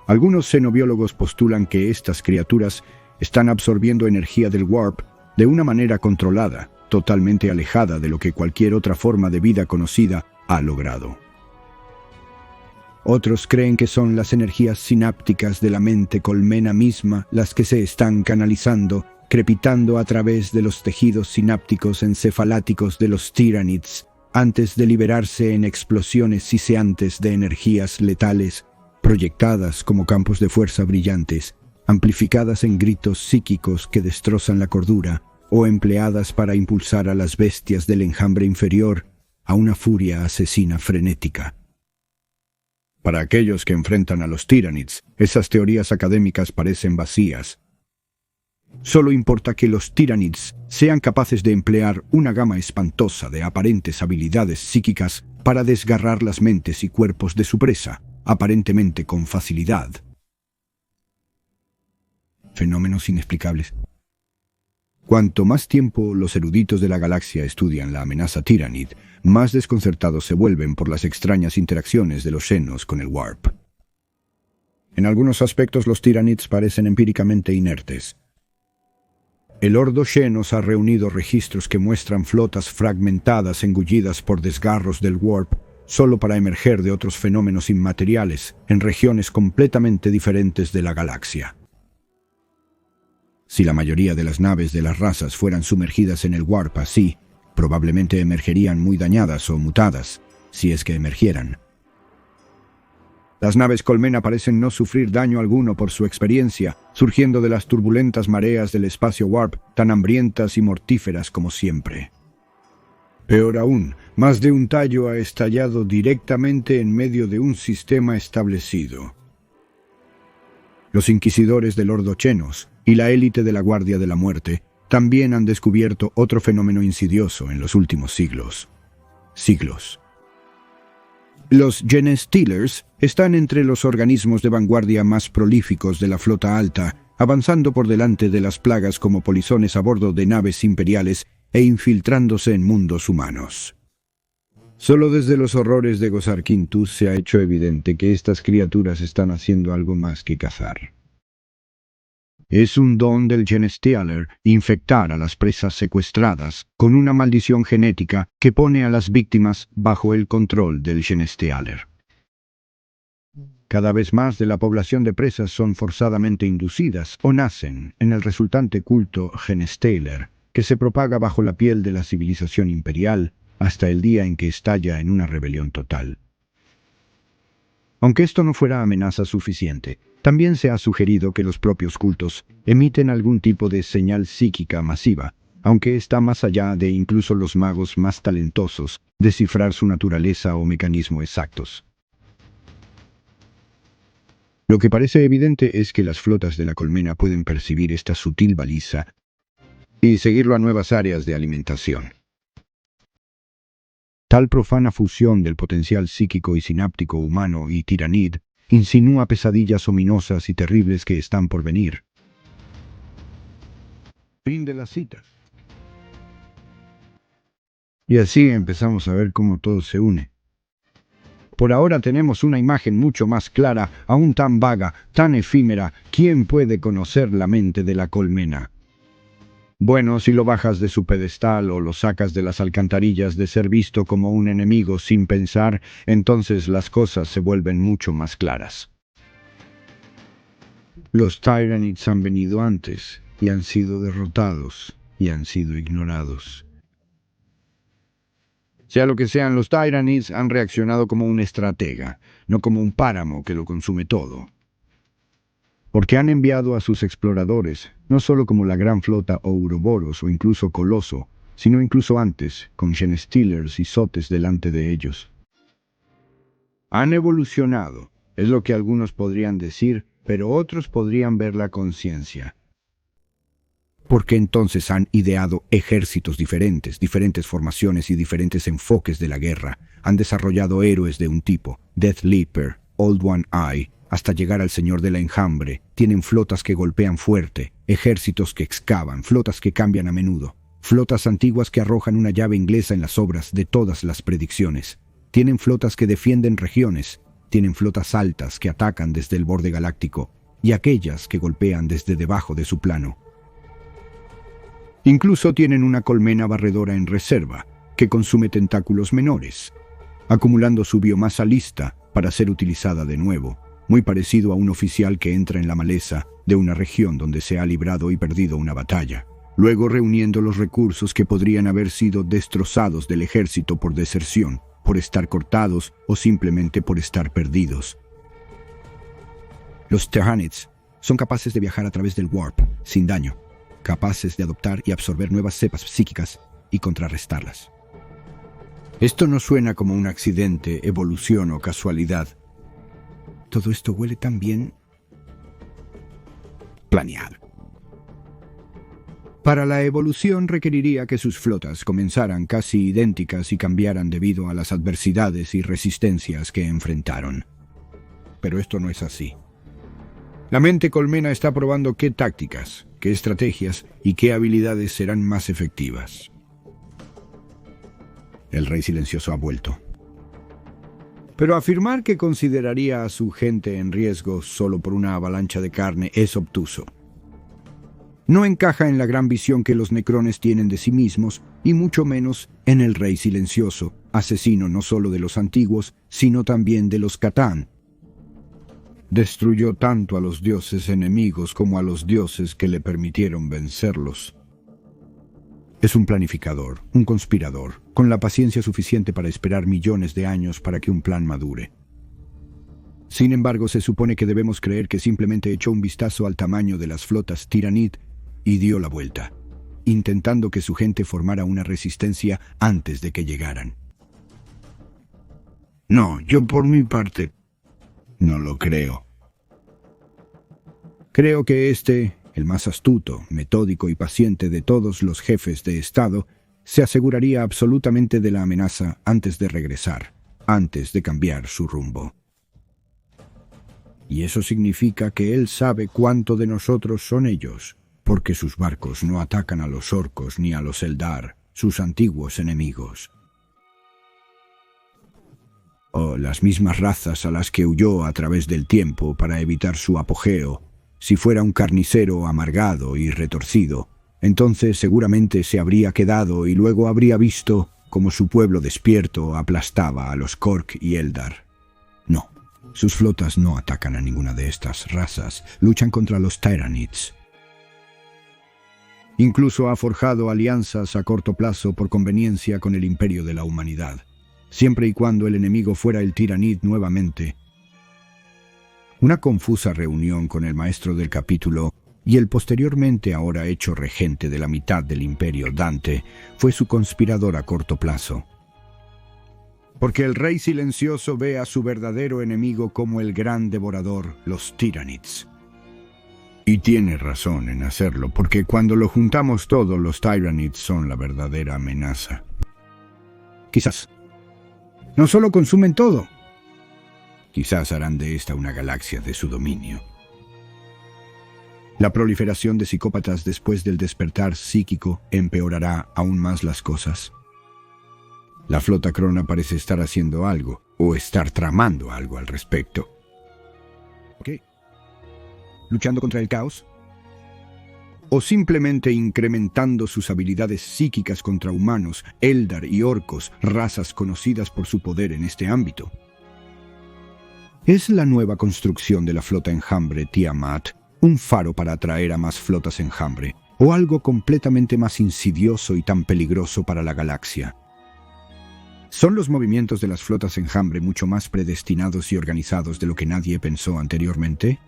Algunos xenobiólogos postulan que estas criaturas están absorbiendo energía del Warp de una manera controlada, totalmente alejada de lo que cualquier otra forma de vida conocida ha logrado. Otros creen que son las energías sinápticas de la mente colmena misma las que se están canalizando, crepitando a través de los tejidos sinápticos encefaláticos de los tiranids, antes de liberarse en explosiones siseantes de energías letales, proyectadas como campos de fuerza brillantes, amplificadas en gritos psíquicos que destrozan la cordura, o empleadas para impulsar a las bestias del enjambre inferior a una furia asesina frenética. Para aquellos que enfrentan a los tiranids, esas teorías académicas parecen vacías. Solo importa que los tiranids sean capaces de emplear una gama espantosa de aparentes habilidades psíquicas para desgarrar las mentes y cuerpos de su presa, aparentemente con facilidad. Fenómenos inexplicables. Cuanto más tiempo los eruditos de la galaxia estudian la amenaza tiranid, más desconcertados se vuelven por las extrañas interacciones de los xenos con el Warp. En algunos aspectos los Tyranids parecen empíricamente inertes. El Ordo Xenos ha reunido registros que muestran flotas fragmentadas engullidas por desgarros del Warp, solo para emerger de otros fenómenos inmateriales en regiones completamente diferentes de la galaxia. Si la mayoría de las naves de las razas fueran sumergidas en el Warp así, probablemente emergerían muy dañadas o mutadas, si es que emergieran. Las naves Colmena parecen no sufrir daño alguno por su experiencia, surgiendo de las turbulentas mareas del espacio Warp, tan hambrientas y mortíferas como siempre. Peor aún, más de un tallo ha estallado directamente en medio de un sistema establecido. Los inquisidores del Ordo Xenos y la élite de la Guardia de la Muerte también han descubierto otro fenómeno insidioso en los últimos siglos. Los Genestealers están entre los organismos de vanguardia más prolíficos de la flota alta, avanzando por delante de las plagas como polizones a bordo de naves imperiales e infiltrándose en mundos humanos. Solo desde los horrores de Gosar Quintus se ha hecho evidente que estas criaturas están haciendo algo más que cazar. Es un don del Genestealer infectar a las presas secuestradas con una maldición genética que pone a las víctimas bajo el control del Genestealer. Cada vez más de la población de presas son forzadamente inducidas o nacen en el resultante culto Genestealer, que se propaga bajo la piel de la civilización imperial hasta el día en que estalla en una rebelión total. Aunque esto no fuera amenaza suficiente, también se ha sugerido que los propios cultos emiten algún tipo de señal psíquica masiva, aunque está más allá de incluso los magos más talentosos descifrar su naturaleza o mecanismo exactos. Lo que parece evidente es que las flotas de la Colmena pueden percibir esta sutil baliza y seguirlo a nuevas áreas de alimentación. Tal profana fusión del potencial psíquico y sináptico humano y tiranid insinúa pesadillas ominosas y terribles que están por venir. Fin de la cita. Y así empezamos a ver cómo todo se une. Por ahora tenemos una imagen mucho más clara, aún tan vaga, tan efímera. ¿Quién puede conocer la mente de la Colmena? Bueno, si lo bajas de su pedestal o lo sacas de las alcantarillas de ser visto como un enemigo sin pensar, entonces las cosas se vuelven mucho más claras. Los Tyranids han venido antes, y han sido derrotados, y han sido ignorados. Sea lo que sean, los Tyranids han reaccionado como un estratega, no como un páramo que lo consume todo. Porque han enviado a sus exploradores, no solo como la gran flota Ouroboros o incluso Coloso, sino incluso antes, con Genestealers y Sotes delante de ellos. Han evolucionado, es lo que algunos podrían decir, pero otros podrían ver la conciencia. Porque entonces han ideado ejércitos diferentes, diferentes formaciones y diferentes enfoques de la guerra. Han desarrollado héroes de un tipo, Death Leaper, Old One Eye, hasta llegar al Señor del Enjambre. Tienen flotas que golpean fuerte, ejércitos que excavan, flotas que cambian a menudo, flotas antiguas que arrojan una llave inglesa en las obras de todas las predicciones. Tienen flotas que defienden regiones, tienen flotas altas que atacan desde el borde galáctico y aquellas que golpean desde debajo de su plano. Incluso tienen una colmena barredora en reserva que consume tentáculos menores, acumulando su biomasa lista para ser utilizada de nuevo, muy parecido a un oficial que entra en la maleza de una región donde se ha librado y perdido una batalla, luego reuniendo los recursos que podrían haber sido destrozados del ejército por deserción, por estar cortados o simplemente por estar perdidos. Los Tyranids son capaces de viajar a través del Warp sin daño, capaces de adoptar y absorber nuevas cepas psíquicas y contrarrestarlas. Esto no suena como un accidente, evolución o casualidad. Todo esto huele tan bien planeado. Para la evolución requeriría que sus flotas comenzaran casi idénticas y cambiaran debido a las adversidades y resistencias que enfrentaron. Pero esto no es así. La mente colmena está probando qué tácticas, qué estrategias y qué habilidades serán más efectivas. El rey silencioso ha vuelto. Pero afirmar que consideraría a su gente en riesgo solo por una avalancha de carne es obtuso. No encaja en la gran visión que los necrones tienen de sí mismos, y mucho menos en el Rey Silencioso, asesino no solo de los antiguos, sino también de los Catán. Destruyó tanto a los dioses enemigos como a los dioses que le permitieron vencerlos. Es un planificador, un conspirador, con la paciencia suficiente para esperar millones de años para que un plan madure. Sin embargo, se supone que debemos creer que simplemente echó un vistazo al tamaño de las flotas Tiranid y dio la vuelta, intentando que su gente formara una resistencia antes de que llegaran. No, yo por mi parte no lo creo. Creo que el más astuto, metódico y paciente de todos los jefes de Estado, se aseguraría absolutamente de la amenaza antes de regresar, antes de cambiar su rumbo. Y eso significa que él sabe cuánto de nosotros son ellos, porque sus barcos no atacan a los orcos ni a los Eldar, sus antiguos enemigos. O las mismas razas a las que huyó a través del tiempo para evitar su apogeo. Si fuera un carnicero amargado y retorcido, entonces seguramente se habría quedado y luego habría visto cómo su pueblo despierto aplastaba a los Kork y Eldar. No, sus flotas no atacan a ninguna de estas razas, luchan contra los Tyranids. Incluso ha forjado alianzas a corto plazo por conveniencia con el imperio de la humanidad, siempre y cuando el enemigo fuera el Tiranid nuevamente. Una confusa reunión con el maestro del capítulo y el posteriormente ahora hecho regente de la mitad del imperio, Dante, fue su conspirador a corto plazo. Porque el Rey Silencioso ve a su verdadero enemigo como el gran devorador, los Tyranids. Y tiene razón en hacerlo, porque cuando lo juntamos todo, los Tyranids son la verdadera amenaza. Quizás. No solo consumen todo. Quizás harán de esta una galaxia de su dominio. La proliferación de psicópatas después del despertar psíquico empeorará aún más las cosas. La flota Crona parece estar haciendo algo, o estar tramando algo al respecto. ¿Qué? ¿Luchando contra el caos? ¿O simplemente incrementando sus habilidades psíquicas contra humanos, Eldar y orcos, razas conocidas por su poder en este ámbito? ¿Es la nueva construcción de la flota enjambre Tiamat un faro para atraer a más flotas enjambre, o algo completamente más insidioso y tan peligroso para la galaxia? ¿Son los movimientos de las flotas enjambre mucho más predestinados y organizados de lo que nadie pensó anteriormente?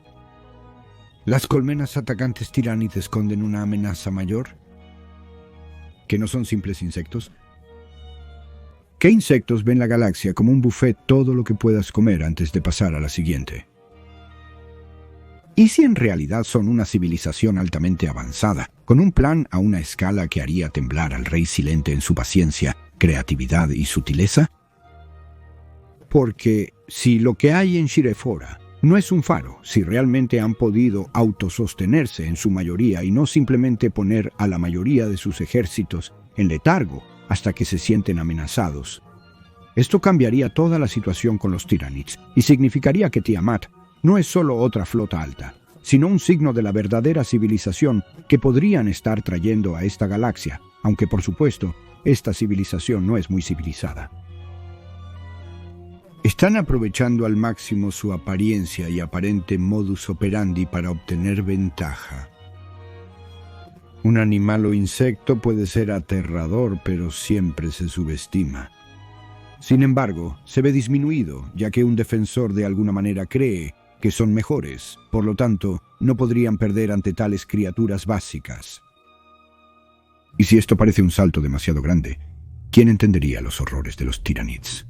¿Las colmenas atacantes Tiranid esconden una amenaza mayor? ¿Que no son simples insectos? ¿Qué insectos ven la galaxia como un buffet todo lo que puedas comer antes de pasar a la siguiente? ¿Y si en realidad son una civilización altamente avanzada, con un plan a una escala que haría temblar al Rey Silente en su paciencia, creatividad y sutileza? Porque si lo que hay en Shirefora no es un faro, si realmente han podido autosostenerse en su mayoría y no simplemente poner a la mayoría de sus ejércitos en letargo hasta que se sienten amenazados, esto cambiaría toda la situación con los Tyranids y significaría que Tiamat no es solo otra flota alta, sino un signo de la verdadera civilización que podrían estar trayendo a esta galaxia, aunque por supuesto, esta civilización no es muy civilizada. Están aprovechando al máximo su apariencia y aparente modus operandi para obtener ventaja. Un animal o insecto puede ser aterrador, pero siempre se subestima. Sin embargo, se ve disminuido, ya que un defensor de alguna manera cree que son mejores, por lo tanto, no podrían perder ante tales criaturas básicas. Y si esto parece un salto demasiado grande, ¿quién entendería los horrores de los Tyranids?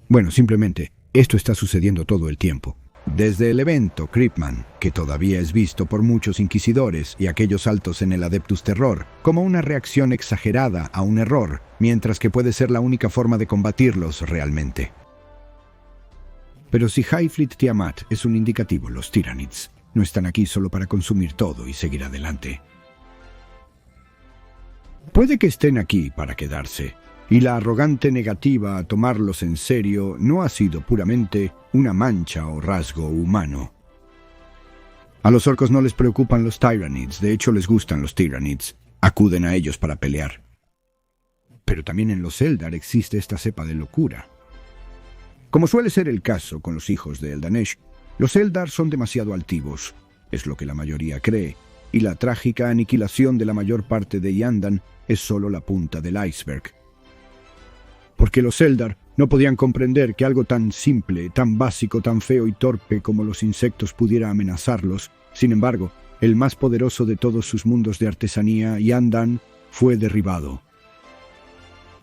Bueno, simplemente, esto está sucediendo todo el tiempo. Desde el evento Creepman, que todavía es visto por muchos inquisidores y aquellos altos en el Adeptus Terror, como una reacción exagerada a un error, mientras que puede ser la única forma de combatirlos realmente. Pero si Hive Fleet Tiamat es un indicativo, los Tyranids no están aquí solo para consumir todo y seguir adelante. Puede que estén aquí para quedarse, y la arrogante negativa a tomarlos en serio no ha sido puramente una mancha o rasgo humano. A los orcos no les preocupan los Tyranids, de hecho les gustan los Tyranids, acuden a ellos para pelear. Pero también en los Eldar existe esta cepa de locura. Como suele ser el caso con los hijos de Eldanesh, los Eldar son demasiado altivos, es lo que la mayoría cree, y la trágica aniquilación de la mayor parte de Yandan es solo la punta del iceberg. Porque los Eldar no podían comprender que algo tan simple, tan básico, tan feo y torpe como los insectos pudiera amenazarlos. Sin embargo, el más poderoso de todos sus mundos de artesanía, Yandan, fue derribado.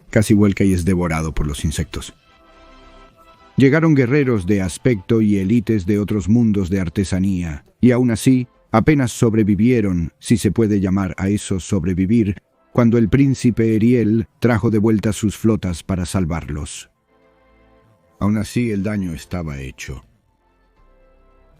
Casi vuelca y es devorado por los insectos. Llegaron guerreros de aspecto y élites de otros mundos de artesanía, y aún así, apenas sobrevivieron, si se puede llamar a eso sobrevivir, cuando el príncipe Eriel trajo de vuelta sus flotas para salvarlos. Aún así, el daño estaba hecho.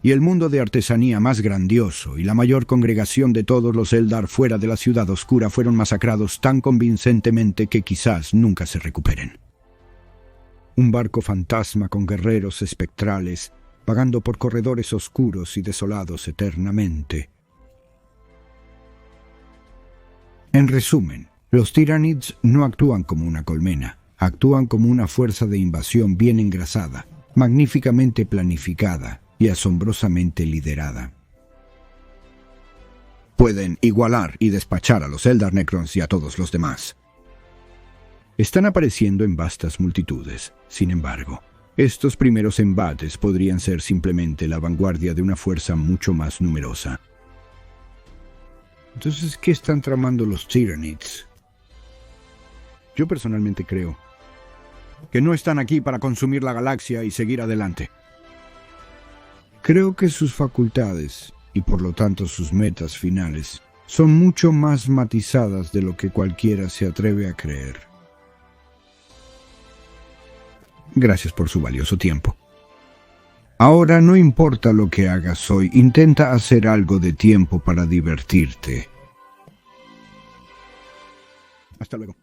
Y el mundo de artesanía más grandioso y la mayor congregación de todos los Eldar fuera de la ciudad oscura fueron masacrados tan convincentemente que quizás nunca se recuperen. Un barco fantasma con guerreros espectrales, vagando por corredores oscuros y desolados eternamente. En resumen, los Tyranids no actúan como una colmena, actúan como una fuerza de invasión bien engrasada, magníficamente planificada y asombrosamente liderada. Pueden igualar y despachar a los Eldar Necrons y a todos los demás. Están apareciendo en vastas multitudes, sin embargo. Estos primeros embates podrían ser simplemente la vanguardia de una fuerza mucho más numerosa. Entonces, ¿qué están tramando los Tyranids? Yo personalmente creo que no están aquí para consumir la galaxia y seguir adelante. Creo que sus facultades, y por lo tanto sus metas finales, son mucho más matizadas de lo que cualquiera se atreve a creer. Gracias por su valioso tiempo. Ahora no importa lo que hagas hoy, intenta hacer algo de tiempo para divertirte. Hasta luego.